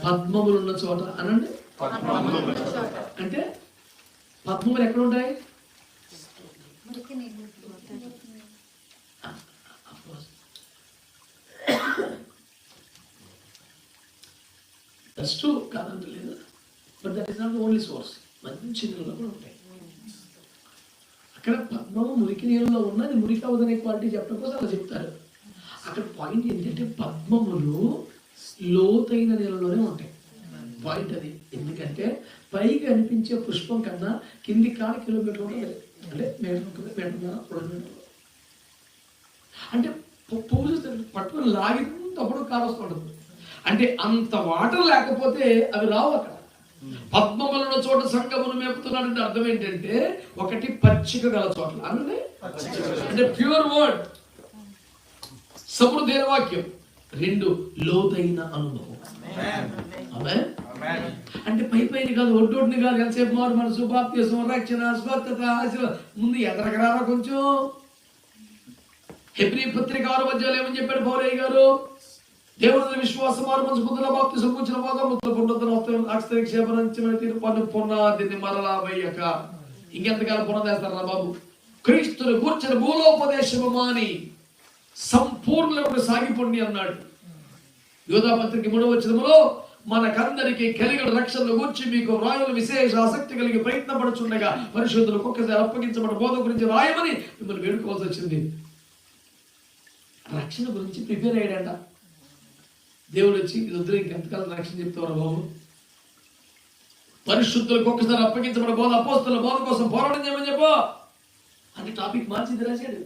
పద్మములు ఉన్న చోట అనండి. అంటే పద్మములు ఎక్కడ ఉంటాయి? దట్స్ ట్రూ, కాదంటే లేదు. But that is not only source. మంచి నీళ్ళలో కూడా ఉంటాయి. అక్కడ పద్మము మురికి నీళ్ళలో ఉన్నది మురికి అవదనే క్వాలిటీ చెప్పడం కోసం అలా చెప్తారు. అక్కడ పాయింట్ ఏంటంటే పద్మములు లోతైన నీళ్ళలోనే ఉంటాయి. పాయింట్ అది. ఎందుకంటే పైకి అనిపించే పుష్పం కన్నా కింది కాడ కిలోమీటర్ ఉంటుంది. అంటే అంటే పువ్వు పట్టుకుని లాగినప్పుడు కారు వస్తుంటుంది. అంటే అంత వాటర్ లేకపోతే అవి రావు. అక్కడ పద్మములను చోట సంగమును మేపుతున్నాడంటే అర్థం ఏంటంటే ఒకటి పచ్చిక గల చోట్ల అన్నది అంటే ప్యూర్ వర్డ్, సమృద్ధి వాక్యం. రెండు లోతైన అనుభవం. అంటే పై పైన కాదు, ఒడ్డొడ్ని కాదు, ఎంతసేపు మారు మనసు బాప్తిసం రక్షణ స్వస్థత ముందు ఎదరగరారా కొంచెం. హెబ్రీ పత్రిక 6వ అధ్యాయంలో ఏమని చెప్పాడు పౌలయ్య గారు? దేవుని విశ్వాసం మారు మనసు పొందిన బాప్తిసం కూర్చున్న పునాదిని మరలా వేయక ఇంకెంతకాలం పునదేస్తారా బాబు? క్రీస్తుని కూర్చిన మూలోపదేశము మాని సంపూర్ణులకు సాగిపోండి అన్నాడు. యోధా పత్రిక 3వ వచనములో మనకందరికి కలిగిన రక్షణను గురించి మీకు రాయలు విశేష ఆసక్తి కలిగి ప్రయత్నపడుచుండగా పరిశుద్ధులకు ఒక్కసారి అప్పగించబడిన బోధ గురించి రాయమని మిమ్మల్ని వేడుకోవాల్సి వచ్చింది. రక్షణ గురించి ప్రిపేర్ అయ్యాడంట. దేవుడు వచ్చి ఇద్దరు ఇంకెంతకాలం రక్షణ చెప్తారు బాబు? పరిశుద్ధులకు ఒక్కసారి అప్పగించబడిన బోధ అపోస్తలుల బోధ కోసం పోరాటం చేయమని చెప్పు అంటే టాపిక్ మార్చింది రాశాడు.